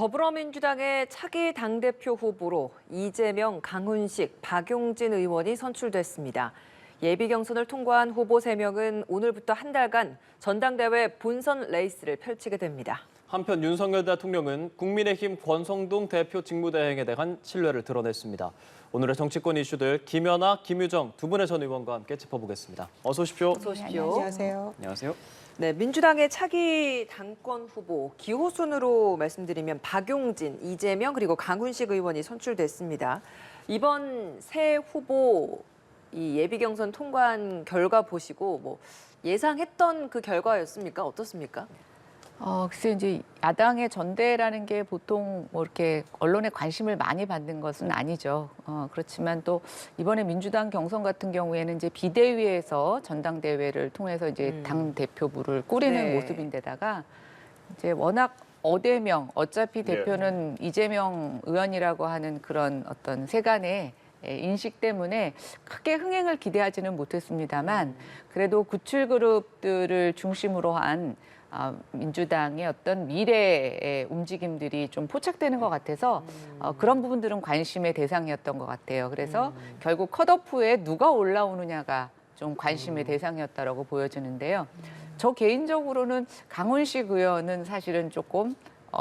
더불어민주당의 차기 당대표 후보로 이재명, 강훈식, 박용진 의원이 선출됐습니다. 예비 경선을 통과한 후보 3명은 오늘부터 한 달간 전당대회 본선 레이스를 펼치게 됩니다. 한편 윤석열 대통령은 국민의힘 권성동 대표 직무대행에 대한 신뢰를 드러냈습니다. 오늘의 정치권 이슈들 김연아, 김유정 두 분의 전 의원과 함께 짚어보겠습니다. 어서 오십시오. 어서 오십시오. 안녕하세요. 안녕하세요. 네, 민주당의 차기 당권 후보 기호순으로 말씀드리면 박용진, 이재명 그리고 강훈식 의원이 선출됐습니다. 이번 새 후보 이 예비 경선 통과한 결과 보시고 뭐 예상했던 그 결과였습니까? 어떻습니까? 글쎄 이제 야당의 전대라는 게 보통 뭐 이렇게 언론에 관심을 많이 받는 것은 아니죠. 그렇지만 또 이번에 민주당 경선 같은 경우에는 이제 비대위에서 전당대회를 통해서 이제 당 대표부를 꾸리는 네. 모습인데다가 이제 워낙 어차피 대표는 이재명 의원이라고 하는 그런 어떤 세간의 인식 때문에 크게 흥행을 기대하지는 못했습니다만 그래도 구칠그룹들을 중심으로 한 민주당의 어떤 미래의 움직임들이 좀 포착되는 것 같아서 그런 부분들은 관심의 대상이었던 것 같아요. 그래서 결국 컷오프에 누가 올라오느냐가 좀 관심의 대상이었다라고 보여지는데요. 저 개인적으로는 강훈식 의원은 사실은 조금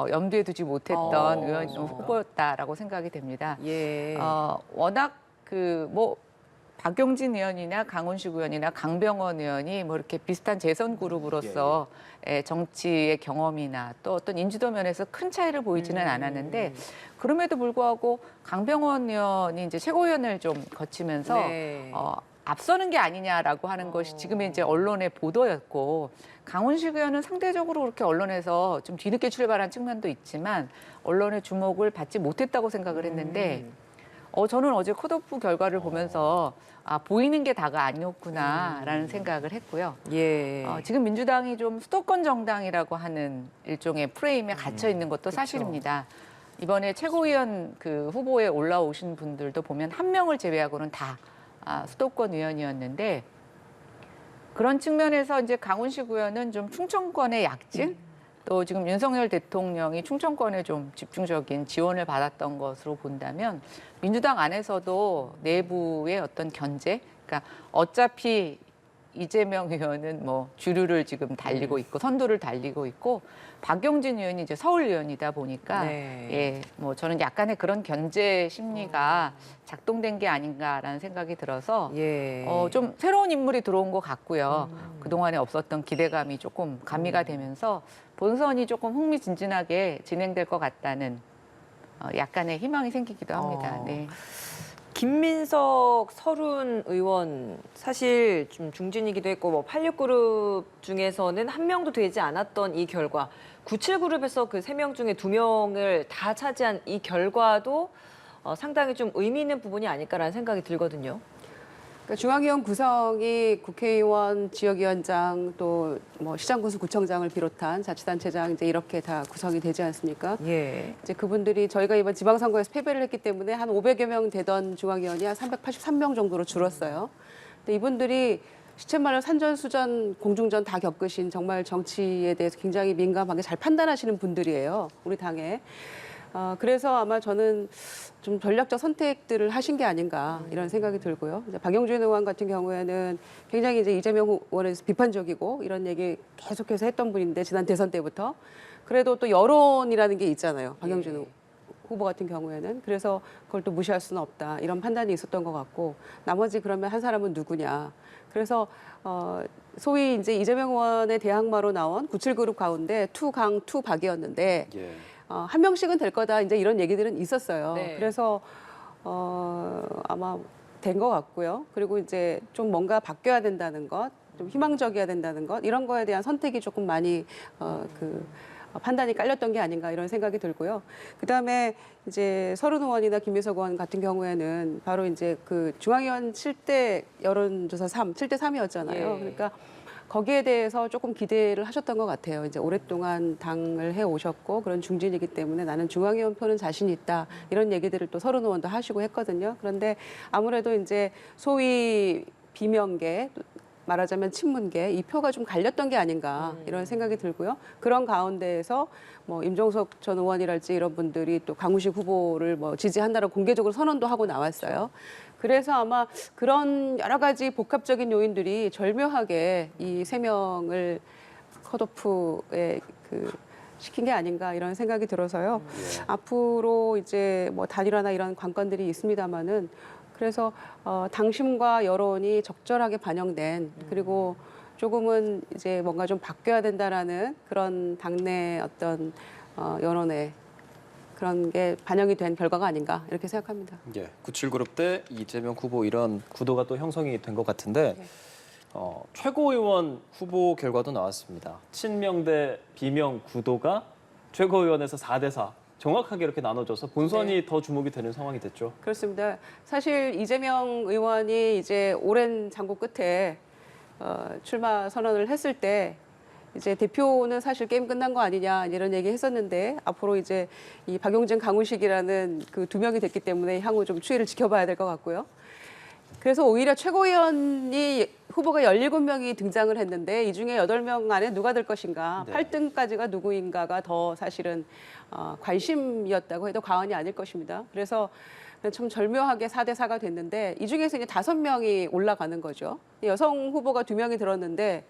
염두에 두지 못했던 의원 후보였다라고 생각이 됩니다. 예. 워낙 박용진 의원이나 강훈식 의원이나 강병원 의원이 뭐 이렇게 비슷한 재선 그룹으로서 정치의 경험이나 또 어떤 인지도 면에서 큰 차이를 보이지는 않았는데 그럼에도 불구하고 강병원 의원이 이제 최고위원을 좀 거치면서 네. 앞서는 게 아니냐라고 하는 것이 지금의 이제 언론의 보도였고 강훈식 의원은 상대적으로 그렇게 언론에서 좀 뒤늦게 출발한 측면도 있지만 언론의 주목을 받지 못했다고 생각을 했는데 저는 어제 컷오프 결과를 보면서 보이는 게 다가 아니었구나라는 생각을 했고요. 예. 지금 민주당이 좀 수도권 정당이라고 하는 일종의 프레임에 갇혀 있는 것도 사실입니다. 이번에 최고위원 그 후보에 올라오신 분들도 보면 한 명을 제외하고는 다 수도권 의원이었는데 그런 측면에서 이제 강훈식 의원은 좀 충청권의 약진 또 지금 윤석열 대통령이 충청권에 좀 집중적인 지원을 받았던 것으로 본다면 민주당 안에서도 내부의 어떤 견제, 그러니까 어차피 이재명 의원은 뭐 주류를 지금 달리고 있고 선두를 달리고 있고 박용진 의원이 이제 서울 의원이다 보니까 뭐 저는 약간의 그런 견제 심리가 작동된 게 아닌가라는 생각이 들어서 좀 새로운 인물이 들어온 것 같고요. 그동안에 없었던 기대감이 조금 가미가 되면서 본선이 조금 흥미진진하게 진행될 것 같다는 약간의 희망이 생기기도 합니다. 네. 김민석, 서른 의원 사실 좀 중진이기도 했고 뭐 86그룹 중에서는 한 명도 되지 않았던 이 결과 97그룹에서 그 3명 중에 2명을 다 차지한 이 결과도 상당히 좀 의미 있는 부분이 아닐까라는 생각이 들거든요. 그러니까 중앙위원 구성이 국회의원, 지역위원장 또 뭐 시장군수 구청장을 비롯한 자치단체장 이제 이렇게 다 구성이 되지 않습니까? 예. 이제 그분들이 저희가 이번 지방선거에서 패배를 했기 때문에 한 500여 명 되던 중앙위원이 한 383명 정도로 줄었어요. 근데 이분들이 시쳇말로 산전수전, 공중전 다 겪으신 정말 정치에 대해서 굉장히 민감하게 잘 판단하시는 분들이에요. 우리 당에. 그래서 아마 저는 좀 전략적 선택들을 하신 게 아닌가 이런 생각이 들고요. 이제 박용진 의원 같은 경우에는 굉장히 이제 이재명 의원에서 비판적이고 이런 얘기 계속해서 했던 분인데 지난 대선 때부터 그래도 또 여론이라는 게 있잖아요. 박용진 후보 같은 경우에는 그래서 그걸 또 무시할 수는 없다 이런 판단이 있었던 것 같고 나머지 그러면 한 사람은 누구냐. 그래서 소위 이제 이재명 의원의 대항마로 나온 97그룹 가운데 투강 투박이었는데. 한 명씩은 될 거다 이제 이런 얘기들은 있었어요. 네. 그래서 아마 된 것 같고요. 그리고 이제 좀 뭔가 바뀌어야 된다는 것, 좀 희망적이어야 된다는 것 이런 거에 대한 선택이 조금 많이 판단이 깔렸던 게 아닌가 이런 생각이 들고요. 그다음에 이제 서른 의원이나 김민석 의원 같은 경우에는 바로 이제 그 중앙위원 7대 여론조사 7대 3이었잖아요. 그러니까 거기에 대해서 조금 기대를 하셨던 것 같아요. 이제 오랫동안 당을 해 오셨고 그런 중진이기 때문에 나는 중앙위원 표는 자신 있다 이런 얘기들을 또 서른 의원도 하시고 했거든요. 그런데 아무래도 이제 소위 비명계 말하자면 친문계 이 표가 좀 갈렸던 게 아닌가 이런 생각이 들고요. 그런 가운데에서 뭐 임종석 전 의원이랄지 이런 분들이 또 강훈식 후보를 뭐 지지한다고 공개적으로 선언도 하고 나왔어요. 그래서 아마 그런 여러 가지 복합적인 요인들이 절묘하게 이 3명을 컷오프에 시킨 게 아닌가 이런 생각이 들어서요. 앞으로 이제 뭐 단일화나 이런 관건들이 있습니다만은 그래서 당심과 여론이 적절하게 반영된 그리고 조금은 이제 뭔가 좀 바뀌어야 된다라는 그런 당내 어떤 여론의 그런 게 반영이 된 결과가 아닌가 이렇게 생각합니다. 예, 97그룹 대 이재명 후보 이런 구도가 또 형성이 된 것 같은데 최고위원 후보 결과도 나왔습니다. 친명 대 비명 구도가 최고위원에서 4대4 정확하게 이렇게 나눠져서 본선이 더 주목이 되는 상황이 됐죠. 그렇습니다. 사실 이재명 의원이 이제 오랜 장고 끝에 출마 선언을 했을 때 이제 대표는 사실 게임 끝난 거 아니냐 이런 얘기 했었는데 앞으로 이제 이 박용진, 강훈식이라는 그 2명이 됐기 때문에 향후 좀 추이를 지켜봐야 될 것 같고요. 그래서 오히려 최고위원이 후보가 17명이 등장을 했는데 이 중에 8명 안에 누가 될 것인가, 네. 8등까지가 누구인가가 더 사실은 관심이었다고 해도 과언이 아닐 것입니다. 그래서 참 절묘하게 4대4가 됐는데 이 중에서 이제 5명이 올라가는 거죠. 여성 후보가 2명이 들었는데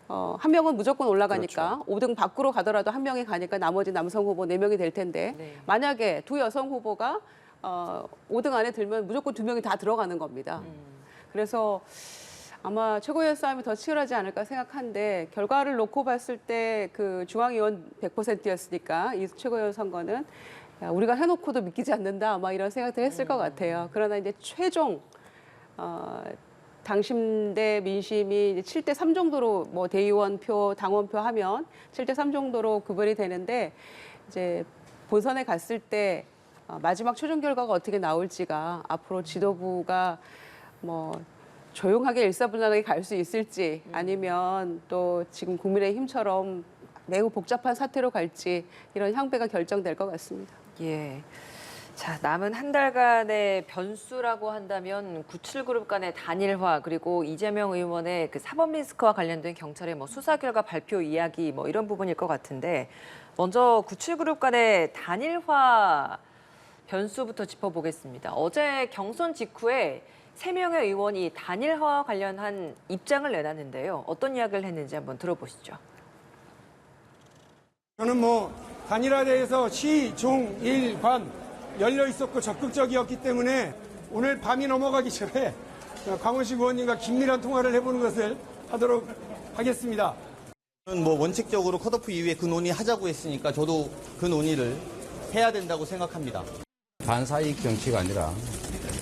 한 명은 무조건 올라가니까 5등 밖으로 가더라도 한 명이 가니까 나머지 남성 후보 4명이 될 텐데 만약에 두 여성 후보가 5등 안에 들면 무조건 2명이 다 들어가는 겁니다. 그래서 아마 최고위원 싸움이 더 치열하지 않을까 생각하는데 결과를 놓고 봤을 때 그 중앙위원 100%였으니까 이 최고위원 선거는 야, 우리가 해놓고도 믿기지 않는다 아마 이런 생각들 했을 것 같아요. 그러나 이제 최종 당심 대 민심이 7대3 정도로 뭐 대의원표, 당원표 하면 7대3 정도로 구분이 되는데 이제 본선에 갔을 때 마지막 최종 결과가 어떻게 나올지가 앞으로 지도부가 뭐 조용하게 일사불란하게 갈 수 있을지 아니면 또 지금 국민의힘처럼 매우 복잡한 사태로 갈지 이런 향배가 결정될 것 같습니다. 예. 자, 남은 한 달간의 변수라고 한다면 97그룹 간의 단일화 그리고 이재명 의원의 그 사법 리스크와 관련된 경찰의 뭐 수사 결과 발표 이야기 뭐 이런 부분일 것 같은데 먼저 97그룹 간의 단일화 변수부터 짚어보겠습니다. 어제 경선 직후에 3명의 의원이 단일화와 관련한 입장을 내놨는데요. 어떤 이야기를 했는지 한번 들어보시죠. 저는 단일화에 대해서 시, 중, 일, 관 열려 있었고 적극적이었기 때문에 오늘 밤이 넘어가기 전에 강훈식 의원님과 긴밀한 통화를 해보는 것을 하도록 하겠습니다. 저는 원칙적으로 컷오프 이후에 그 논의하자고 했으니까 저도 그 논의를 해야 된다고 생각합니다. 반사이익 정치가 아니라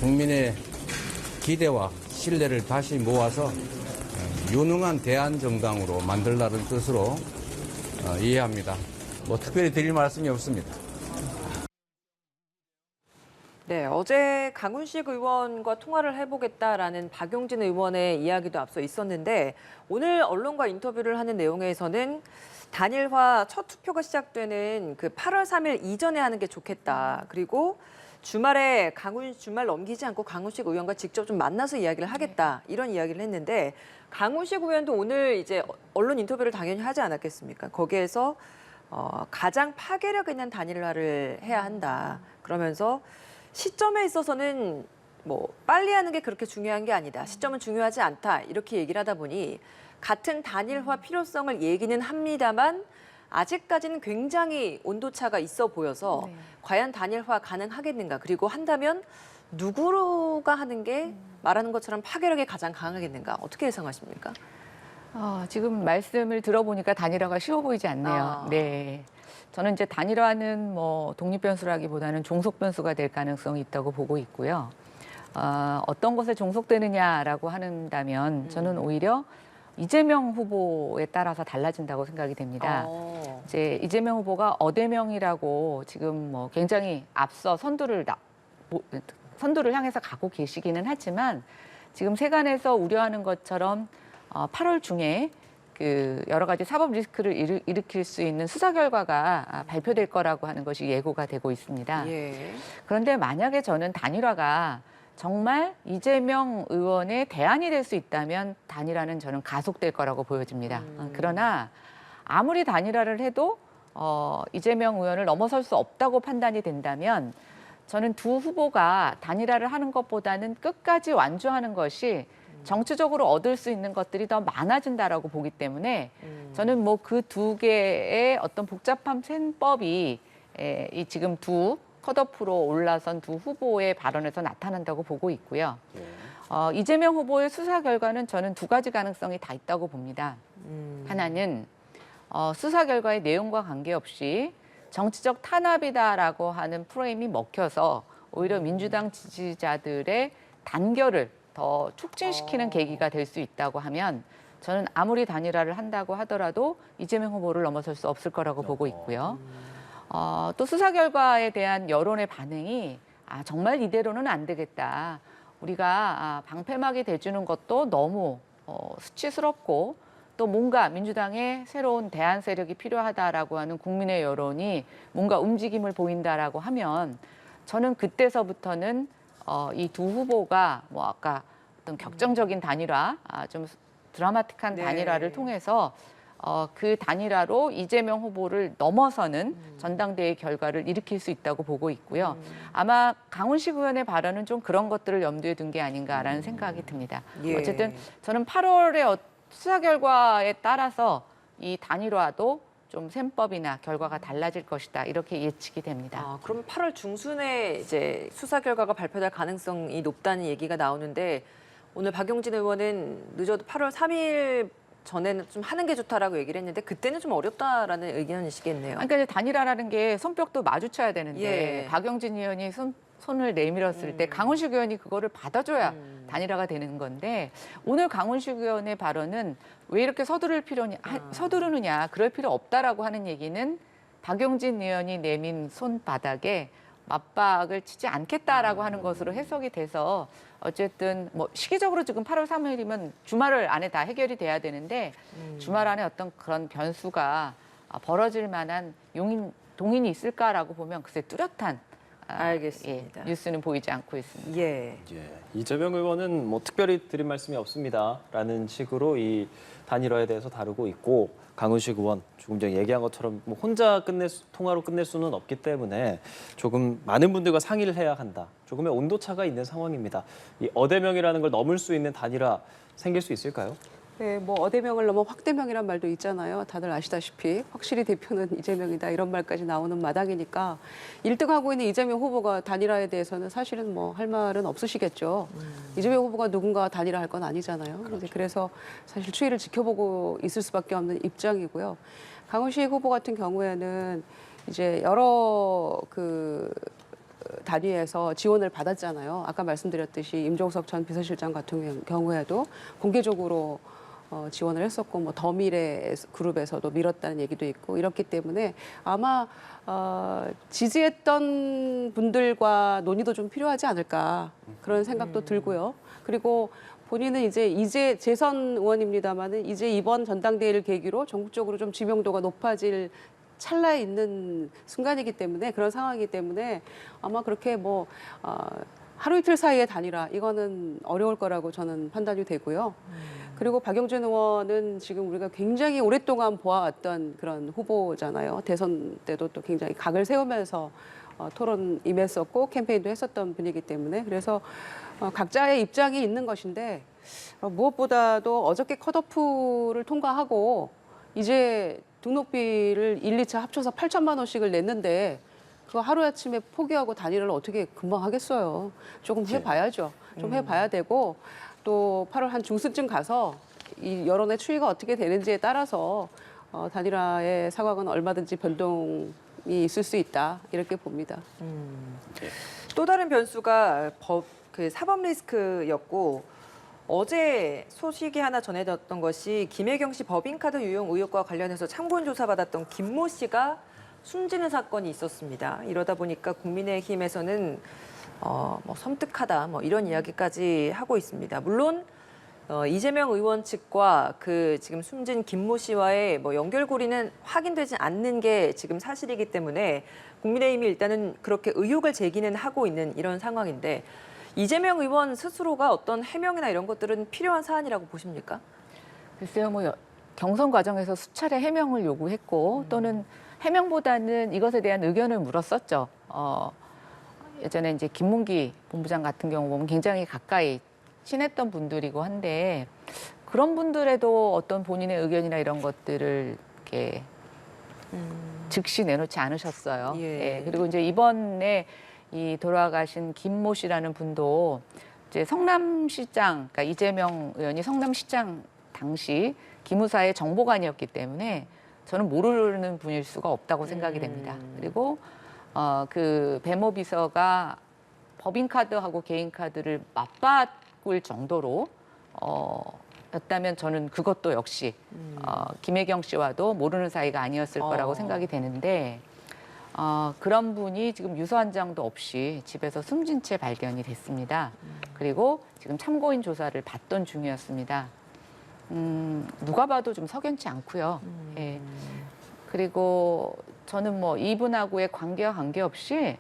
국민의 기대와 신뢰를 다시 모아서 유능한 대안정당으로 만들라는 뜻으로 이해합니다. 특별히 드릴 말씀이 없습니다. 네, 어제 강훈식 의원과 통화를 해보겠다라는 박용진 의원의 이야기도 앞서 있었는데 오늘 언론과 인터뷰를 하는 내용에서는 단일화 첫 투표가 시작되는 그 8월 3일 이전에 하는 게 좋겠다. 그리고 주말 넘기지 않고 강훈식 의원과 직접 좀 만나서 이야기를 하겠다. 이런 이야기를 했는데 강훈식 의원도 오늘 이제 언론 인터뷰를 당연히 하지 않았겠습니까? 거기에서 가장 파괴력 있는 단일화를 해야 한다. 그러면서 시점에 있어서는 빨리 하는 게 그렇게 중요한 게 아니다. 시점은 중요하지 않다. 이렇게 얘기를 하다 보니 같은 단일화 필요성을 얘기는 합니다만 아직까지는 굉장히 온도차가 있어 보여서 과연 단일화 가능하겠는가. 그리고 한다면 누구가 하는 게 말하는 것처럼 파괴력이 가장 강하겠는가. 어떻게 예상하십니까? 지금 말씀을 들어보니까 단일화가 쉬워 보이지 않네요. 네. 저는 이제 단일화는 독립 변수라기보다는 종속 변수가 될 가능성이 있다고 보고 있고요. 어떤 것에 종속되느냐라고 한다면 저는 오히려 이재명 후보에 따라서 달라진다고 생각이 됩니다. 이제 이재명 후보가 어대명이라고 지금 굉장히 앞서 선두를 향해서 가고 계시기는 하지만 지금 세간에서 우려하는 것처럼 8월 중에 그 여러 가지 사법 리스크를 일으킬 수 있는 수사 결과가 발표될 거라고 하는 것이 예고가 되고 있습니다. 예. 그런데 만약에 저는 단일화가 정말 이재명 의원의 대안이 될 수 있다면 단일화는 저는 가속될 거라고 보여집니다. 그러나 아무리 단일화를 해도 이재명 의원을 넘어설 수 없다고 판단이 된다면 저는 두 후보가 단일화를 하는 것보다는 끝까지 완주하는 것이 정치적으로 얻을 수 있는 것들이 더 많아진다라고 보기 때문에 저는 뭐 그 두 개의 어떤 복잡한 셈법이 이 지금 두 컷오프로 올라선 두 후보의 발언에서 나타난다고 보고 있고요. 이재명 후보의 수사 결과는 저는 두 가지 가능성이 다 있다고 봅니다. 하나는 수사 결과의 내용과 관계없이 정치적 탄압이다라고 하는 프레임이 먹혀서 오히려 민주당 지지자들의 단결을 더 촉진시키는 계기가 될 수 있다고 하면 저는 아무리 단일화를 한다고 하더라도 이재명 후보를 넘어설 수 없을 거라고 보고 있고요. 또 수사 결과에 대한 여론의 반응이 정말 이대로는 안 되겠다. 우리가 방패막이 돼주는 것도 너무 수치스럽고 또 뭔가 민주당의 새로운 대안 세력이 필요하다라고 하는 국민의 여론이 뭔가 움직임을 보인다라고 하면 저는 그때서부터는 이 두 후보가 뭐 아까 어떤 격정적인 단일화, 좀 드라마틱한 단일화를 통해서 그 단일화로 이재명 후보를 넘어서는 전당대회 결과를 일으킬 수 있다고 보고 있고요. 아마 강훈식 의원의 발언은 좀 그런 것들을 염두에 둔 게 아닌가라는 생각이 듭니다. 예. 어쨌든 저는 8월의 수사 결과에 따라서 이 단일화도 좀 셈법이나 결과가 달라질 것이다. 이렇게 예측이 됩니다. 그럼 8월 중순에 이제 수사 결과가 발표될 가능성이 높다는 얘기가 나오는데 오늘 박용진 의원은 늦어도 8월 3일 전에는 좀 하는 게 좋다라고 얘기를 했는데 그때는 좀 어렵다라는 의견이시겠네요. 그러니까 이제 단일화라는 게 손뼉도 마주쳐야 되는데 예. 박용진 의원이 손을 내밀었을 때 강훈식 의원이 그거를 받아줘야 단일화가 되는 건데 오늘 강훈식 의원의 발언은 왜 이렇게 서두르느냐 그럴 필요 없다라고 하는 얘기는 박용진 의원이 내민 손바닥에 맞박을 치지 않겠다라고 하는 것으로 해석이 돼서 어쨌든 뭐 시기적으로 지금 8월 3일이면 주말 안에 다 해결이 돼야 되는데 주말 안에 어떤 그런 변수가 벌어질 만한 동인이 있을까라고 보면 글쎄 뚜렷한 알겠습니다. 뉴스는 보이지 않고 있습니다. 예. 이재명 의원은 뭐 특별히 드릴 말씀이 없습니다라는 식으로 이 단일화에 대해서 다루고 있고 강훈식 의원 조금 전에 얘기한 것처럼 뭐 혼자 통화로 끝낼 수는 없기 때문에 조금 많은 분들과 상의를 해야 한다. 조금의 온도차가 있는 상황입니다. 이 어대명이라는 걸 넘을 수 있는 단일화 생길 수 있을까요? 네, 뭐 어대명을 넘어 확대명이란 말도 있잖아요. 다들 아시다시피 확실히 대표는 이재명이다 이런 말까지 나오는 마당이니까 1등하고 있는 이재명 후보가 단일화에 대해서는 사실은 뭐 할 말은 없으시겠죠. 이재명 후보가 누군가 단일화할 건 아니잖아요. 그렇죠. 그래서 사실 추이를 지켜보고 있을 수밖에 없는 입장이고요. 강훈식 후보 같은 경우에는 이제 여러 단위에서 지원을 받았잖아요. 아까 말씀드렸듯이 임종석 전 비서실장 같은 경우에도 공개적으로 지원을 했었고 뭐 더미래 그룹에서도 밀었다는 얘기도 있고 이렇기 때문에 아마 지지했던 분들과 논의도 좀 필요하지 않을까 그런 생각도 들고요. 그리고 본인은 이제 재선 의원입니다만은 이제 이번 전당대회를 계기로 전국적으로 좀 지명도가 높아질 찰나에 있는 순간이기 때문에 그런 상황이기 때문에 아마 그렇게 뭐 하루 이틀 사이에 단일화 이거는 어려울 거라고 저는 판단이 되고요. 그리고 박용진 의원은 지금 우리가 굉장히 오랫동안 보아왔던 그런 후보잖아요. 대선 때도 또 굉장히 각을 세우면서 토론 임했었고 캠페인도 했었던 분이기 때문에 그래서 각자의 입장이 있는 것인데 무엇보다도 어저께 컷오프를 통과하고 이제 등록비를 1, 2차 합쳐서 8천만 원씩을 냈는데 그거 하루아침에 포기하고 단일화를 어떻게 금방 하겠어요. 조금 해봐야죠. 좀 해봐야 되고 또 8월 한 중순쯤 가서 이 여론의 추이가 어떻게 되는지에 따라서 단일화의 상황은 얼마든지 변동이 있을 수 있다 이렇게 봅니다. 또 다른 변수가 사법 리스크였고 어제 소식이 하나 전해졌던 것이 김혜경 씨 법인카드 유용 의혹과 관련해서 참고인 조사받았던 김모 씨가 숨지는 사건이 있었습니다. 이러다 보니까 국민의힘에서는 뭐 섬뜩하다 뭐 이런 이야기까지 하고 있습니다. 물론 이재명 의원 측과 지금 숨진 김모 씨와의 뭐 연결고리는 확인되지 않는 게 지금 사실이기 때문에 국민의힘이 일단은 그렇게 의혹을 제기는 하고 있는 이런 상황인데 이재명 의원 스스로가 어떤 해명이나 이런 것들은 필요한 사안이라고 보십니까? 글쎄요, 뭐 경선 과정에서 수차례 해명을 요구했고 또는 해명보다는 이것에 대한 의견을 물었었죠. 예전에 이제 김문기 본부장 같은 경우 보면 굉장히 가까이 친했던 분들이고 한데 그런 분들에도 어떤 본인의 의견이나 이런 것들을 이렇게 즉시 내놓지 않으셨어요. 예. 그리고 이제 이번에 이 돌아가신 김모 씨라는 분도 이제 성남시장, 그러니까 이재명 의원이 성남시장 당시 기무사의 정보관이었기 때문에 저는 모르는 분일 수가 없다고 생각이 됩니다. 그리고 그 배모 비서가 법인카드하고 개인카드를 맞바꿀 정도로 였다면 저는 그것도 역시 김혜경 씨와도 모르는 사이가 아니었을 거라고 생각이 되는데 그런 분이 지금 유서 한 장도 없이 집에서 숨진 채 발견이 됐습니다. 그리고 지금 참고인 조사를 받던 중이었습니다. 누가 봐도 좀 석연치 않고요. 예. 그리고 저는 뭐 이분하고의 관계와 관계없이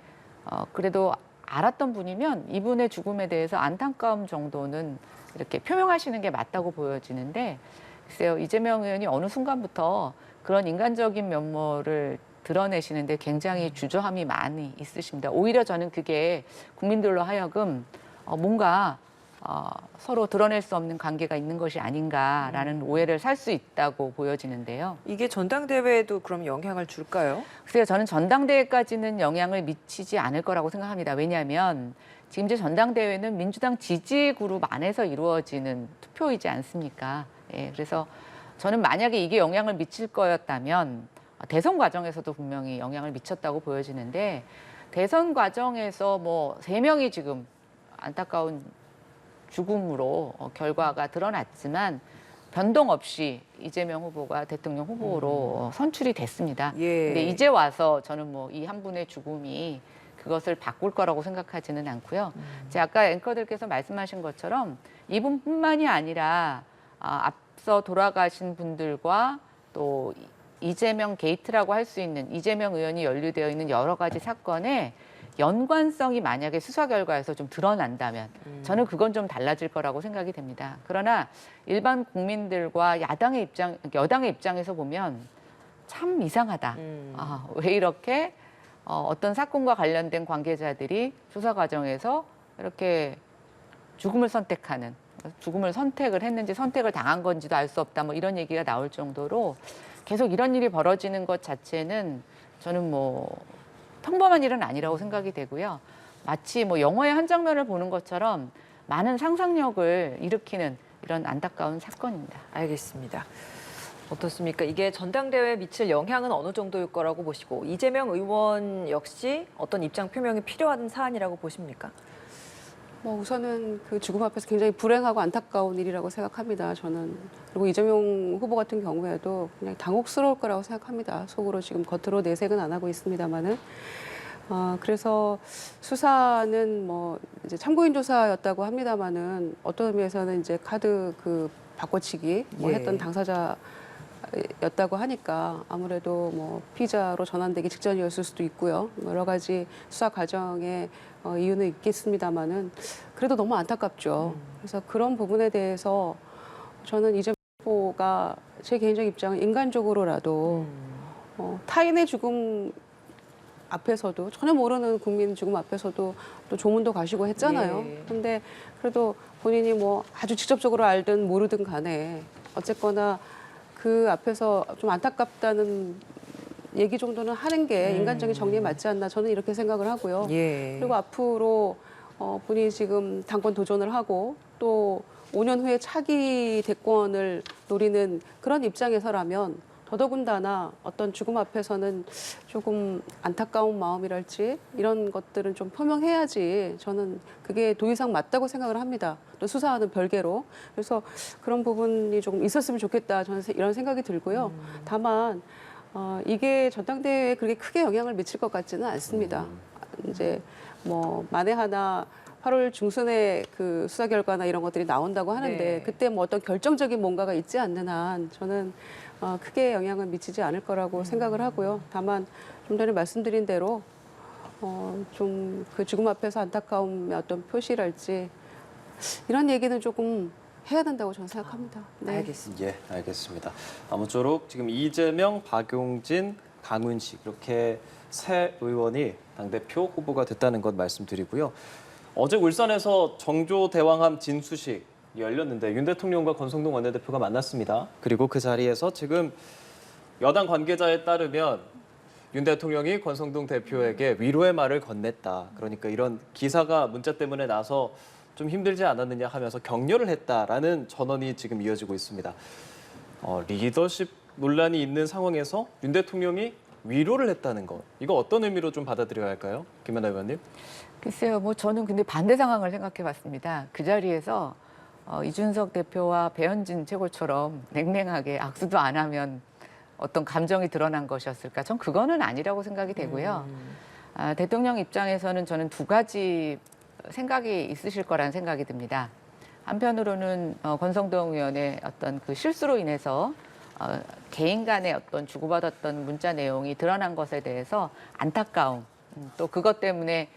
그래도 알았던 분이면 이분의 죽음에 대해서 안타까움 정도는 이렇게 표명하시는 게 맞다고 보여지는데 글쎄요, 이재명 의원이 어느 순간부터 그런 인간적인 면모를 드러내시는데 굉장히 주저함이 많이 있으십니다. 오히려 저는 그게 국민들로 하여금 뭔가 서로 드러낼 수 없는 관계가 있는 것이 아닌가라는 오해를 살 수 있다고 보여지는데요. 이게 전당대회에도 그럼 영향을 줄까요? 글쎄요, 저는 전당대회까지는 영향을 미치지 않을 거라고 생각합니다. 왜냐하면 지금 이제 전당대회는 민주당 지지 그룹 안에서 이루어지는 투표이지 않습니까? 예, 그래서 저는 만약에 이게 영향을 미칠 거였다면 대선 과정에서도 분명히 영향을 미쳤다고 보여지는데 대선 과정에서 뭐 3명이 지금 안타까운 죽음으로 결과가 드러났지만 변동 없이 이재명 후보가 대통령 후보로 선출이 됐습니다. 예. 근데 이제 와서 저는 뭐 이 한 분의 죽음이 그것을 바꿀 거라고 생각하지는 않고요. 제가 아까 앵커들께서 말씀하신 것처럼 이분뿐만이 아니라 앞서 돌아가신 분들과 또 이재명 게이트라고 할 수 있는 이재명 의원이 연루되어 있는 여러 가지 사건에 연관성이 만약에 수사 결과에서 좀 드러난다면 저는 그건 좀 달라질 거라고 생각이 됩니다. 그러나 일반 국민들과 여당의 입장에서 보면 참 이상하다. 왜 이렇게 어떤 사건과 관련된 관계자들이 수사 과정에서 이렇게 죽음을 선택을 했는지 선택을 당한 건지도 알 수 없다. 뭐 이런 얘기가 나올 정도로 계속 이런 일이 벌어지는 것 자체는 저는 뭐 평범한 일은 아니라고 생각이 되고요. 마치 뭐 영화의 한 장면을 보는 것처럼 많은 상상력을 일으키는 이런 안타까운 사건입니다. 알겠습니다. 어떻습니까? 이게 전당대회에 미칠 영향은 어느 정도일 거라고 보시고 이재명 의원 역시 어떤 입장 표명이 필요한 사안이라고 보십니까? 뭐 우선은 그 죽음 앞에서 굉장히 불행하고 안타까운 일이라고 생각합니다. 저는. 그리고 이재명 후보 같은 경우에도 그냥 당혹스러울 거라고 생각합니다. 속으로 지금 겉으로 내색은 안 하고 있습니다만은. 그래서 수사는 뭐 이제 참고인 조사였다고 합니다만은 어떤 의미에서는 이제 카드 그 바꿔치기 뭐 예. 했던 당사자였다고 하니까 아무래도 뭐 피의자로 전환되기 직전이었을 수도 있고요. 여러 가지 수사 과정에 이유는 있겠습니다만은 그래도 너무 안타깝죠. 그래서 그런 부분에 대해서 저는 이재명 후보가 제 개인적 입장은 인간적으로라도 타인의 죽음 앞에서도 전혀 모르는 국민 죽음 앞에서도 또 조문도 가시고 했잖아요. 예. 근데 그래도 본인이 뭐 아주 직접적으로 알든 모르든 간에 어쨌거나 그 앞에서 좀 안타깝다는 얘기 정도는 하는 게 인간적인 정리에 맞지 않나 저는 이렇게 생각을 하고요. 예. 그리고 앞으로 본인이 지금 당권 도전을 하고 또 5년 후에 차기 대권을 노리는 그런 입장에서라면 더더군다나 어떤 죽음 앞에서는 조금 안타까운 마음이랄지 이런 것들은 좀 표명해야지 저는 그게 도의상 맞다고 생각을 합니다. 또 수사와는 별개로. 그래서 그런 부분이 조금 있었으면 좋겠다 저는 이런 생각이 들고요. 다만 이게 전당대회에 그렇게 크게 영향을 미칠 것 같지는 않습니다. 이제 뭐 만에 하나 8월 중순에 그 수사 결과나 이런 것들이 나온다고 하는데 네. 그때 뭐 어떤 결정적인 뭔가가 있지 않는 한 저는 크게 영향을 미치지 않을 거라고 생각을 하고요. 다만 좀 전에 말씀드린 대로 좀 그 죽음 앞에서 안타까움의 어떤 표시랄지 이런 얘기는 조금 해야 된다고 저는 생각합니다. 네. 알겠습니다. 예, 알겠습니다. 아무쪼록 지금 이재명, 박용진, 강훈식 이렇게 세 의원이 당대표 후보가 됐다는 것 말씀드리고요. 어제 울산에서 정조대왕암 진수식이 열렸는데 윤 대통령과 권성동 원내대표가 만났습니다. 그리고 그 자리에서 지금 여당 관계자에 따르면 윤 대통령이 권성동 대표에게 위로의 말을 건넸다. 그러니까 이런 기사가 문자 때문에 나서 좀 힘들지 않았느냐 하면서 격려를 했다라는 전언이 지금 이어지고 있습니다. 리더십 논란이 있는 상황에서 윤 대통령이 위로를 했다는 것, 이거 어떤 의미로 좀 받아들여야 할까요? 김연아 의원님. 글쎄요, 뭐 저는 근데 반대 상황을 생각해봤습니다. 그 자리에서 이준석 대표와 배현진 최고처럼 냉랭하게 악수도 안 하면 어떤 감정이 드러난 것이었을까? 전 그거는 아니라고 생각이 되고요. 대통령 입장에서는 저는 두 가지 생각이 있으실 거라는 생각이 듭니다. 한편으로는 권성동 의원의 어떤 그 실수로 인해서 개인 간의 어떤 주고받았던 문자 내용이 드러난 것에 대해서 안타까움, 또 그것 때문에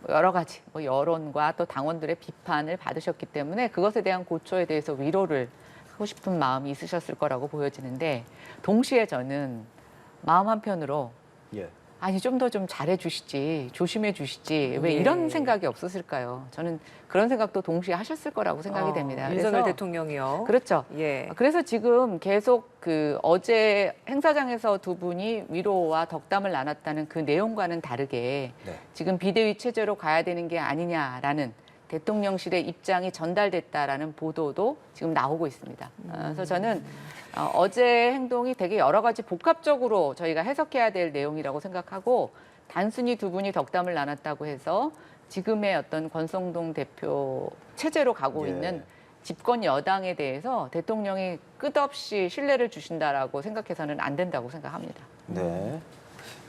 여러 가지 뭐 여론과 또 당원들의 비판을 받으셨기 때문에 그것에 대한 고초에 대해서 위로를 하고 싶은 마음이 있으셨을 거라고 보여지는데, 동시에 저는 마음 한편으로 예. 아니 좀 더 좀 잘해 주시지, 조심해 주시지, 왜 예. 이런 생각이 없었을까요? 저는 그런 생각도 동시에 하셨을 거라고 생각이 됩니다. 윤석열 그래서 대통령이요. 그렇죠. 예. 그래서 지금 계속 그 어제 행사장에서 두 분이 위로와 덕담을 나눴다는 그 내용과는 다르게 네. 지금 비대위 체제로 가야 되는 게 아니냐라는 대통령실의 입장이 전달됐다라는 보도도 지금 나오고 있습니다. 그래서 저는 어제 행동이 되게 여러 가지 복합적으로 저희가 해석해야 될 내용이라고 생각하고, 단순히 두 분이 덕담을 나눴다고 해서 지금의 어떤 권성동 대표 체제로 가고 예. 있는 집권 여당에 대해서 대통령이 끝없이 신뢰를 주신다라고 생각해서는 안 된다고 생각합니다. 네.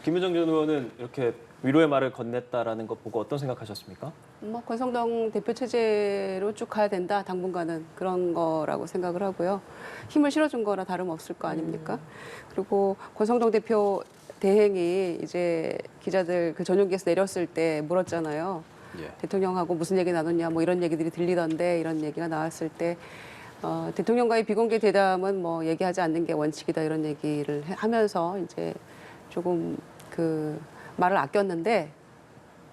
김유정 전 의원은 이렇게 위로의 말을 건넸다라는 것 보고 어떤 생각하셨습니까? 뭐 권성동 대표 체제로 쭉 가야 된다, 당분간은 그런 거라고 생각을 하고요. 힘을 실어준 거나 다름없을 거 아닙니까? 그리고 권성동 대표 대행이 이제 기자들 그 전용기에서 내렸을 때 물었잖아요. 예. 대통령하고 무슨 얘기 나눴냐, 뭐 이런 얘기들이 들리던데, 이런 얘기가 나왔을 때 대통령과의 비공개 대담은 뭐 얘기하지 않는 게 원칙이다, 이런 얘기를 하면서 이제 조금 그 말을 아꼈는데,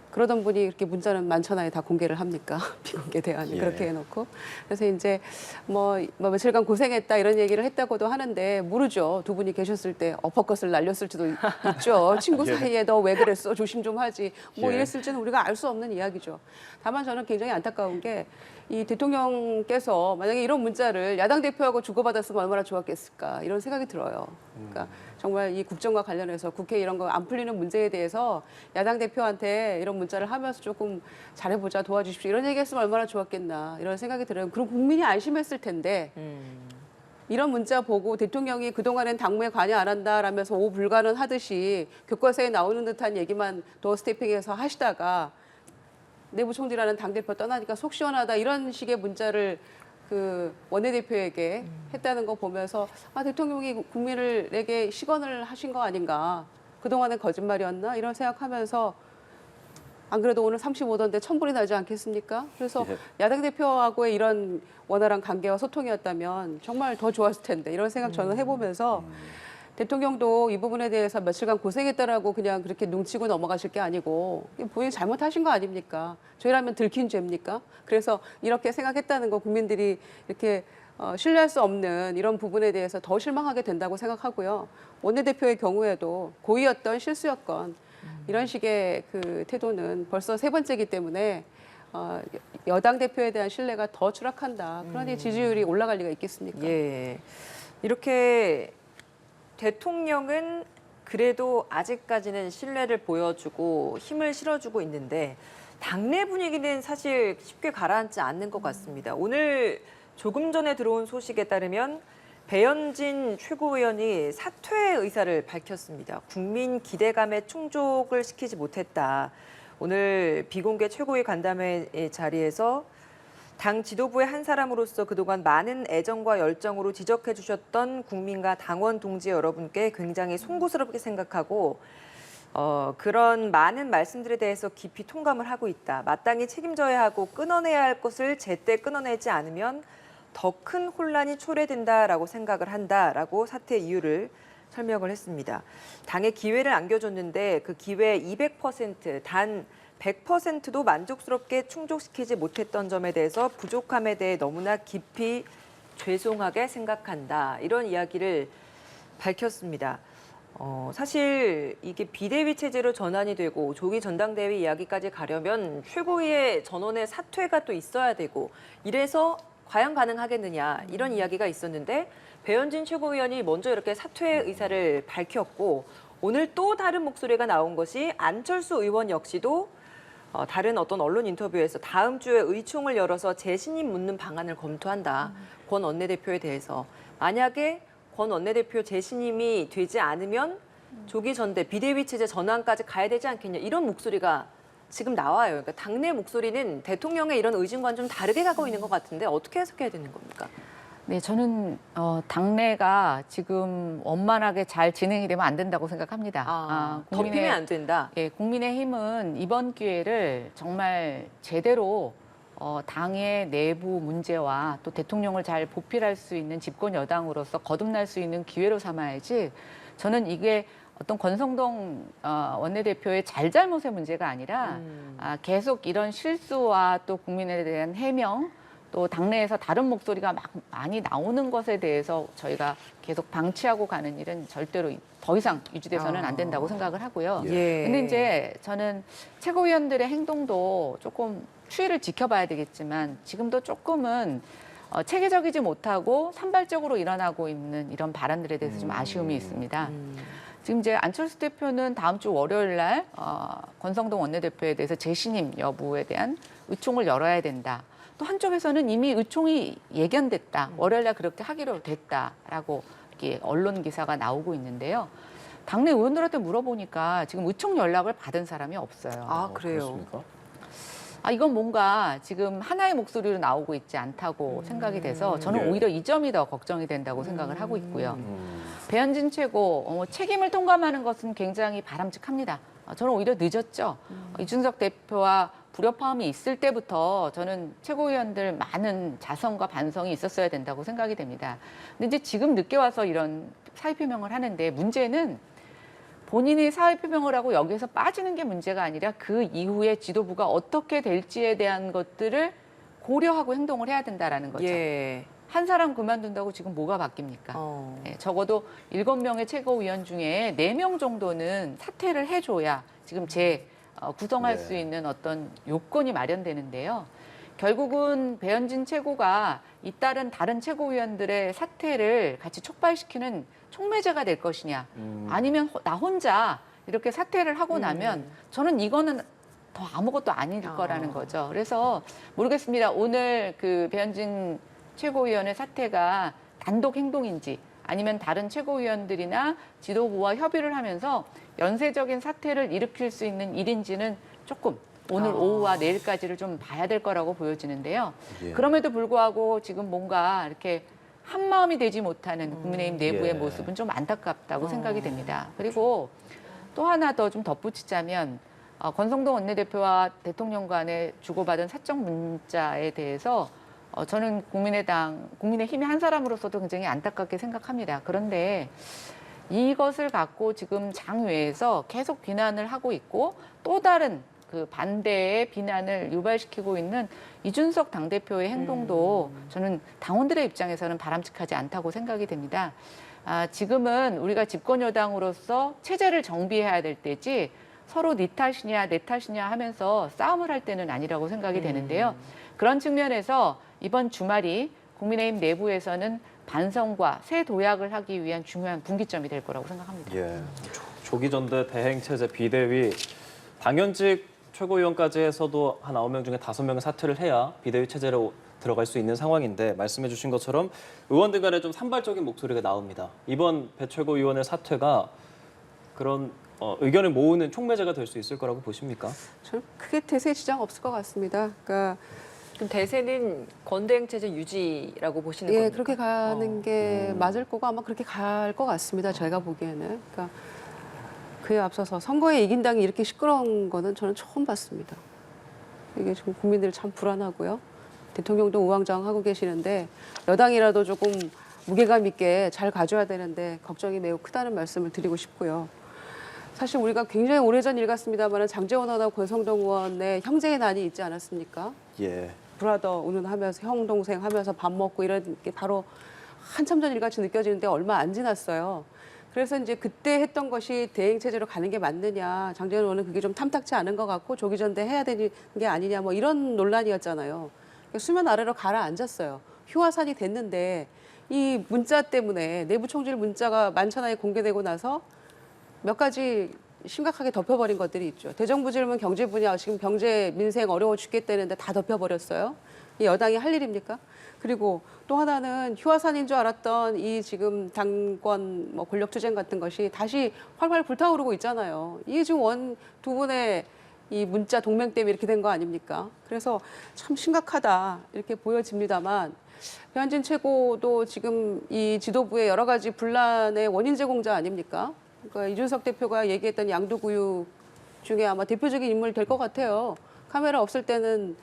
그러던 분이 이렇게 문자는 많잖아요. 다 공개를 합니까? 비공개 대안을 예. 그렇게 해놓고. 그래서 이제 뭐 며칠간 고생했다 이런 얘기를 했다고도 하는데, 모르죠. 두 분이 계셨을 때 어퍼컷을 날렸을지도 있죠. 친구 예. 사이에 너 왜 그랬어? 조심 좀 하지. 뭐 예. 이랬을지는 우리가 알 수 없는 이야기죠. 다만 저는 굉장히 안타까운 게, 이 대통령께서 만약에 이런 문자를 야당 대표하고 주고받았으면 얼마나 좋았겠을까, 이런 생각이 들어요. 그러니까 정말 이 국정과 관련해서 국회 이런 거 안 풀리는 문제에 대해서 야당 대표한테 이런 문자를 하면서 조금 잘해보자, 도와주십시오, 이런 얘기했으면 얼마나 좋았겠나, 이런 생각이 들어요. 그럼 국민이 안심했을 텐데, 이런 문자 보고 대통령이 그동안엔 당무에 관여 안 한다라면서 오불가능하듯이 교과서에 나오는 듯한 얘기만 도어 스태핑해서 하시다가 내부 총질하는 당대표 떠나니까 속 시원하다, 이런 식의 문자를 그 원내대표에게 했다는 거 보면서, 대통령이 국민에게 시건을 하신 거 아닌가, 그동안은 거짓말이었나, 이런 생각하면서, 안 그래도 오늘 35도인데 천불이 나지 않겠습니까? 그래서 예. 야당 대표하고의 이런 원활한 관계와 소통이었다면 정말 더 좋았을 텐데, 이런 생각 저는 해보면서, 대통령도 이 부분에 대해서 며칠간 고생했다라고 그냥 그렇게 눈치고 넘어가실 게 아니고, 본인이 잘못하신 거 아닙니까? 저희라면 들킨 죄입니까? 그래서 이렇게 생각했다는 거, 국민들이 이렇게 신뢰할 수 없는 이런 부분에 대해서 더 실망하게 된다고 생각하고요. 원내대표의 경우에도 고의였던 실수였건 이런 식의 그 태도는 벌써 세 번째이기 때문에 여당 대표에 대한 신뢰가 더 추락한다. 그러니 지지율이 올라갈 리가 있겠습니까? 예. 이렇게 대통령은 그래도 아직까지는 신뢰를 보여주고 힘을 실어주고 있는데, 당내 분위기는 사실 쉽게 가라앉지 않는 것 같습니다. 오늘 조금 전에 들어온 소식에 따르면 배현진 최고위원이 사퇴 의사를 밝혔습니다. 국민 기대감에 충족을 시키지 못했다. 오늘 비공개 최고위 간담회 자리에서 당 지도부의 한 사람으로서 그동안 많은 애정과 열정으로 지적해 주셨던 국민과 당원 동지 여러분께 굉장히 송구스럽게 생각하고, 그런 많은 말씀들에 대해서 깊이 통감을 하고 있다. 마땅히 책임져야 하고 끊어내야 할 것을 제때 끊어내지 않으면 더 큰 혼란이 초래된다라고 생각을 한다라고 사퇴 이유를 설명을 했습니다. 당에 기회를 안겨줬는데 그 기회 200%, 단 100%도 만족스럽게 충족시키지 못했던 점에 대해서 부족함에 대해 너무나 깊이 죄송하게 생각한다. 이런 이야기를 밝혔습니다. 사실 이게 비대위 체제로 전환이 되고 조기 전당대회 이야기까지 가려면 최고위의 전원의 사퇴가 또 있어야 되고 이래서 과연 가능하겠느냐 이런 이야기가 있었는데 배현진 최고위원이 먼저 이렇게 사퇴 의사를 밝혔고 오늘 또 다른 목소리가 나온 것이 안철수 의원 역시도 다른 어떤 언론 인터뷰에서 다음 주에 의총을 열어서 재신임 묻는 방안을 검토한다. 권 원내대표에 대해서. 만약에 권 원내대표 재신임이 되지 않으면 조기 전대 비대위 체제 전환까지 가야 되지 않겠냐 이런 목소리가 지금 나와요. 그러니까 당내 목소리는 대통령의 이런 의중과는 좀 다르게 가고 있는 것 같은데 어떻게 해석해야 되는 겁니까? 네, 저는 당내가 지금 원만하게 잘 진행이 되면 안 된다고 생각합니다. 덮이면 안 된다. 예, 국민의힘은 이번 기회를 정말 제대로 당의 내부 문제와 또 대통령을 잘 보필할 수 있는 집권 여당으로서 거듭날 수 있는 기회로 삼아야지 저는 이게 어떤 권성동 원내대표의 잘잘못의 문제가 아니라 계속 이런 실수와 또 국민에 대한 해명 또 당내에서 다른 목소리가 막 많이 나오는 것에 대해서 저희가 계속 방치하고 가는 일은 절대로 더 이상 유지돼서는 안 된다고 생각을 하고요. 예. 근데 이제 저는 최고위원들의 행동도 조금 추이를 지켜봐야 되겠지만 지금도 조금은 체계적이지 못하고 산발적으로 일어나고 있는 이런 발언들에 대해서 좀 아쉬움이 있습니다. 지금 이제 안철수 대표는 다음 주 월요일 날 권성동 원내대표에 대해서 재신임 여부에 대한 의총을 열어야 된다. 또 한쪽에서는 이미 의총이 예견됐다. 월요일 날 그렇게 하기로 됐다라고 이렇게 언론 기사가 나오고 있는데요. 당내 의원들한테 물어보니까 지금 의총 연락을 받은 사람이 없어요. 아, 그래요? 그렇습니까? 이건 뭔가 지금 하나의 목소리로 나오고 있지 않다고 생각이 돼서 저는 예. 오히려 이 점이 더 걱정이 된다고 생각을 하고 있고요. 배현진 최고 책임을 통감하는 것은 굉장히 바람직합니다. 저는 오히려 늦었죠. 이준석 대표와 불협화음이 있을 때부터 저는 최고위원들 많은 자성과 반성이 있었어야 된다고 생각이 됩니다. 근데 이제 지금 늦게 와서 이런 사의 표명을 하는데 문제는 본인이 사의 표명을 하고 여기에서 빠지는 게 문제가 아니라 그 이후에 지도부가 어떻게 될지에 대한 것들을 고려하고 행동을 해야 된다라는 거죠. 예. 한 사람 그만둔다고 지금 뭐가 바뀝니까? 예, 적어도 7명의 최고위원 중에 4명 정도는 사퇴를 해줘야 지금 구성할 수 있는 어떤 요건이 마련되는데요. 결국은 배현진 최고가 잇따른 다른 최고위원들의 사퇴를 같이 촉발시키는 촉매제가 될 것이냐 아니면 나 혼자 이렇게 사퇴를 하고 나면 저는 이거는 더 아무것도 아닐 거라는 거죠. 그래서 모르겠습니다. 오늘 그 배현진 최고위원의 사퇴가 단독 행동인지 아니면 다른 최고위원들이나 지도부와 협의를 하면서 연쇄적인 사퇴를 일으킬 수 있는 일인지는 조금 오늘 오후와 내일까지를 좀 봐야 될 거라고 보여지는데요. 예. 그럼에도 불구하고 지금 뭔가 이렇게 한 마음이 되지 못하는 국민의힘 내부의 예. 모습은 좀 안타깝다고 생각이 됩니다. 그리고 또 하나 더 좀 덧붙이자면 권성동 원내대표와 대통령 간에 주고받은 사적 문자에 대해서 저는 국민의힘의 한 사람으로서도 굉장히 안타깝게 생각합니다. 그런데 이것을 갖고 지금 장외에서 계속 비난을 하고 있고 또 다른 그 반대의 비난을 유발시키고 있는 이준석 당대표의 행동도 저는 당원들의 입장에서는 바람직하지 않다고 생각이 됩니다. 지금은 우리가 집권 여당으로서 체제를 정비해야 될 때지 서로 네 탓이냐 내 탓이냐 하면서 싸움을 할 때는 아니라고 생각이 되는데요. 그런 측면에서 이번 주말이 국민의힘 내부에서는 반성과 새 도약을 하기 위한 중요한 분기점이 될 거라고 생각합니다. 예. 조기 전대 대행 체제 비대위 당연직 최고위원까지 해서도 한 9명 중에 5명은 사퇴를 해야 비대위 체제로 들어갈 수 있는 상황인데 말씀해 주신 것처럼 의원들 간에 좀 산발적인 목소리가 나옵니다. 이번 배 최고위원의 사퇴가 그런 의견을 모으는 촉매제가 될 수 있을 거라고 보십니까? 저는 크게 대세 지장 없을 것 같습니다. 그러니까 그럼 대세는 건대행 체제 유지라고 보시는 예, 겁니까? 그렇게 가는 게 맞을 거고 아마 그렇게 갈 것 같습니다. 제가 보기에는. 그러니까 그에 앞서서 선거에 이긴 당이 이렇게 시끄러운 거는 저는 처음 봤습니다. 이게 지금 국민들이 참 불안하고요. 대통령도 우왕좌왕하고 계시는데 여당이라도 조금 무게감 있게 잘 가져야 되는데 걱정이 매우 크다는 말씀을 드리고 싶고요. 사실 우리가 굉장히 오래전 일 같습니다만 장제원 의원과 권성동 의원의 형제의 난이 있지 않았습니까? 예. 브라더 운운하면서 형 동생 하면서 밥 먹고 이런 게 바로 한참 전 일같이 느껴지는데 얼마 안 지났어요. 그래서 이제 그때 했던 것이 대행 체제로 가는 게 맞느냐, 장제원 의원은 그게 좀 탐탁치 않은 것 같고 조기 전대 해야 되는 게 아니냐, 뭐 이런 논란이었잖아요. 수면 아래로 가라앉았어요. 휴화산이 됐는데 이 문자 때문에 내부 총질 문자가 만천하에 공개되고 나서 몇 가지 심각하게 덮여버린 것들이 있죠. 대정부 질문 경제 분야, 지금 경제 민생 어려워 죽겠다는데 다 덮여버렸어요. 이 여당이 할 일입니까? 그리고 또 하나는 휴화산인 줄 알았던 이 지금 당권 뭐 권력 투쟁 같은 것이 다시 활활 불타오르고 있잖아요. 이게 지금 두 분의 이 문자 동맹 때문에 이렇게 된 거 아닙니까? 그래서 참 심각하다 이렇게 보여집니다만 배한진 최고도 지금 이 지도부의 여러 가지 분란의 원인 제공자 아닙니까? 그러니까 이준석 대표가 얘기했던 양도구육 중에 아마 대표적인 인물 될 것 같아요. 카메라 없을 때는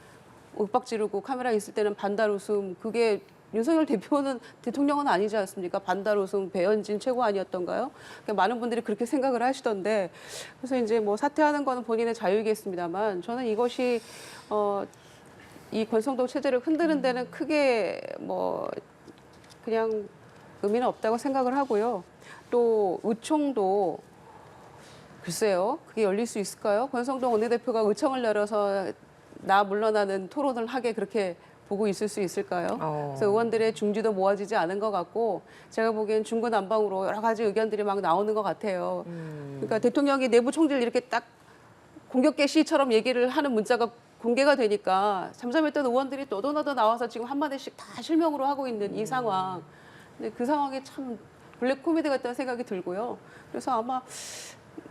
윽박 지르고 카메라 있을 때는 반달 웃음. 그게 윤석열 대통령은 아니지 않습니까? 반달 웃음, 배현진 최고 아니었던가요? 그러니까 많은 분들이 그렇게 생각을 하시던데 그래서 이제 뭐 사퇴하는 거는 본인의 자유이겠습니다만 저는 이것이 이 권성동 체제를 흔드는 데는 크게 뭐 그냥 의미는 없다고 생각을 하고요. 또 의총도 글쎄요, 그게 열릴 수 있을까요? 권성동 원내대표가 의총을 열어서 나 물러나는 토론을 하게 그렇게 보고 있을 수 있을까요? 그래서 의원들의 중지도 모아지지 않은 것 같고 제가 보기엔 중구난방으로 여러 가지 의견들이 막 나오는 것 같아요. 그러니까 대통령이 내부 총질 이렇게 딱 공격 개시처럼 얘기를 하는 문자가 공개가 되니까 잠잠했던 의원들이 너도나도 나와서 지금 한마디씩 다 실명으로 하고 있는 이 상황. 근데 그 상황이 참 블랙 코미디 같다는 생각이 들고요. 그래서 아마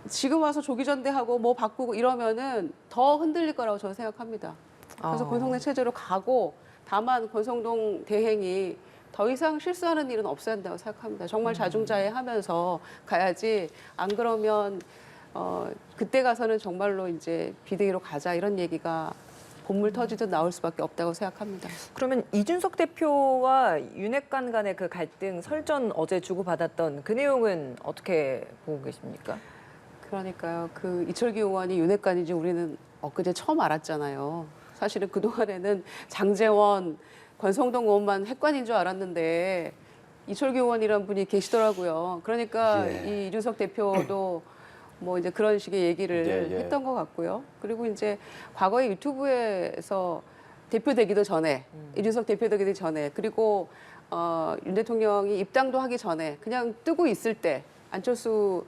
지금 와서 조기전대하고 뭐 바꾸고 이러면은 더 흔들릴 거라고 저는 생각합니다. 그래서 권성동 체제로 가고 다만 권성동 대행이 더 이상 실수하는 일은 없어야 한다고 생각합니다. 정말 자중자애하면서 가야지 안 그러면 그때 가서는 정말로 이제 비대위로 가자 이런 얘기가 본물 터지듯 나올 수밖에 없다고 생각합니다. 그러면 이준석 대표와 윤핵관 간의 그 갈등 설전 어제 주고받았던 그 내용은 어떻게 보고 계십니까? 그러니까요. 그 이철규 의원이 윤핵관인지 우리는 엊그제 처음 알았잖아요. 사실은 그동안에는 장제원, 권성동 의원만 핵관인 줄 알았는데 이철규 의원이라는 분이 계시더라고요. 그러니까 이 이준석 대표도 뭐 이제 그런 식의 얘기를 했던 것 같고요. 그리고 이제 과거에 유튜브에서 대표되기도 전에 이준석 대표되기도 전에 그리고 윤 대통령이 입당도 하기 전에 그냥 뜨고 있을 때 안철수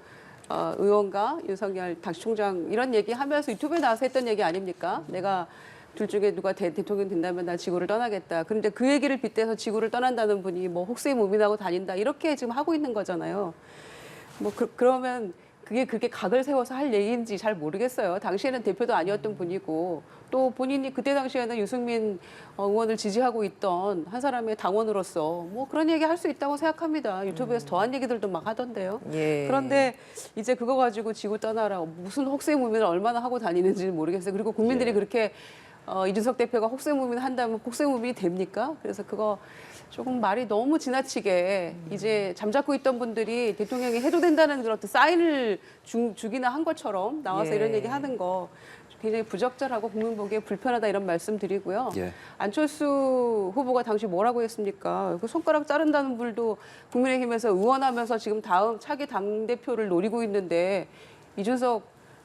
의원과 윤석열 당시총장 이런 얘기하면서 유튜브에 나와서 했던 얘기 아닙니까? 내가 둘 중에 누가 대통령 된다면 나 지구를 떠나겠다. 그런데 그 얘기를 빗대서 지구를 떠난다는 분이 뭐 혹세 무민하고 다닌다 이렇게 지금 하고 있는 거잖아요. 뭐 그러면 그게 그렇게 각을 세워서 할 얘기인지 잘 모르겠어요. 당시에는 대표도 아니었던 분이고 또 본인이 그때 당시에는 유승민 의원을 지지하고 있던 한 사람의 당원으로서 뭐 그런 얘기 할 수 있다고 생각합니다. 유튜브에서 더한 얘기들도 막 하던데요. 그런데 이제 그거 가지고 지구 떠나라 무슨 혹세무민을 얼마나 하고 다니는지는 모르겠어요. 그리고 국민들이 그렇게 이준석 대표가 혹세무민 한다면 혹세무민이 됩니까? 그래서 그거 조금 말이 너무 지나치게 이제 잠자코 있던 분들이 대통령이 해도 된다는 그런 사인을 주기나 한 것처럼 나와서 이런 얘기 하는 거 굉장히 부적절하고 국민 보기에 불편하다 이런 말씀 드리고요. 안철수 후보가 당시 뭐라고 했습니까? 그 손가락 자른다는 분도 국민의힘에서 의원하면서 지금 다음 차기 당대표를 노리고 있는데 이준석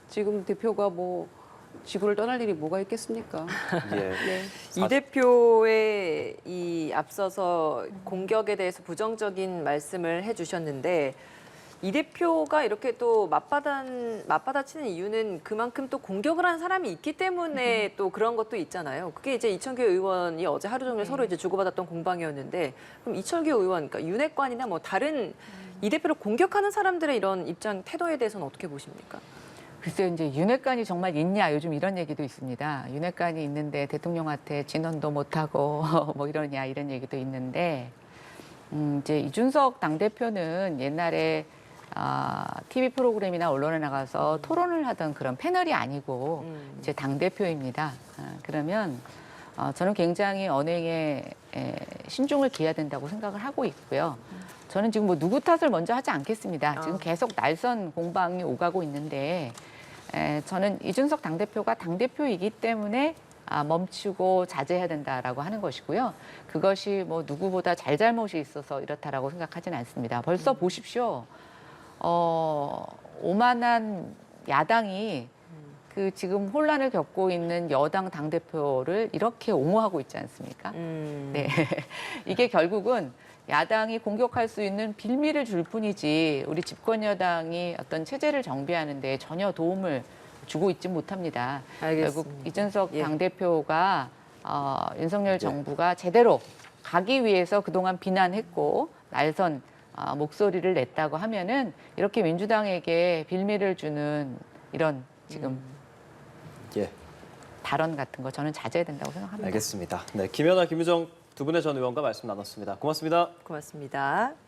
지금 대표가 뭐 지구를 떠날 일이 뭐가 있겠습니까? 이 대표의 이 앞서서 공격에 대해서 부정적인 말씀을 해주셨는데 이 대표가 이렇게 또 맞받아치는 이유는 그만큼 또 공격을 한 사람이 있기 때문에 또 그런 것도 있잖아요. 그게 이제 이철규 의원이 어제 하루 종일 서로 이제 주고받았던 공방이었는데 그럼 이철규 의원, 그러니까 윤핵관이나 뭐 다른 이 대표를 공격하는 사람들의 이런 입장, 태도에 대해서는 어떻게 보십니까? 글쎄요, 이제 윤핵관이 정말 있냐 요즘 이런 얘기도 있습니다. 윤핵관이 있는데 대통령한테 진언도 못하고 뭐 이러냐 이런 얘기도 있는데 이제 이준석 당대표는 옛날에 TV 프로그램이나 언론에 나가서 토론을 하던 그런 패널이 아니고 이제 당 대표입니다. 그러면 저는 굉장히 언행에 신중을 기해야 된다고 생각을 하고 있고요. 저는 지금 뭐 누구 탓을 먼저 하지 않겠습니다. 지금 계속 날선 공방이 오가고 있는데 저는 이준석 당대표가 당대표이기 때문에 멈추고 자제해야 된다라고 하는 것이고요. 그것이 뭐 누구보다 잘잘못이 있어서 이렇다라고 생각하지는 않습니다. 벌써 보십시오. 오만한 야당이 그 지금 혼란을 겪고 있는 여당 당대표를 이렇게 옹호하고 있지 않습니까? 네. 이게 결국은 야당이 공격할 수 있는 빌미를 줄 뿐이지 우리 집권 여당이 어떤 체제를 정비하는 데 전혀 도움을 주고 있지 못합니다. 알겠습니다. 결국 이준석 예. 당대표가 윤석열 정부가 제대로 가기 위해서 그동안 비난했고 날선 목소리를 냈다고 하면은 이렇게 민주당에게 빌미를 주는 이런 지금 예, 발언 같은 거 저는 자제해야 된다고 생각합니다. 알겠습니다. 네, 김연아, 김유정 두 분의 전 의원과 말씀 나눴습니다. 고맙습니다. 고맙습니다.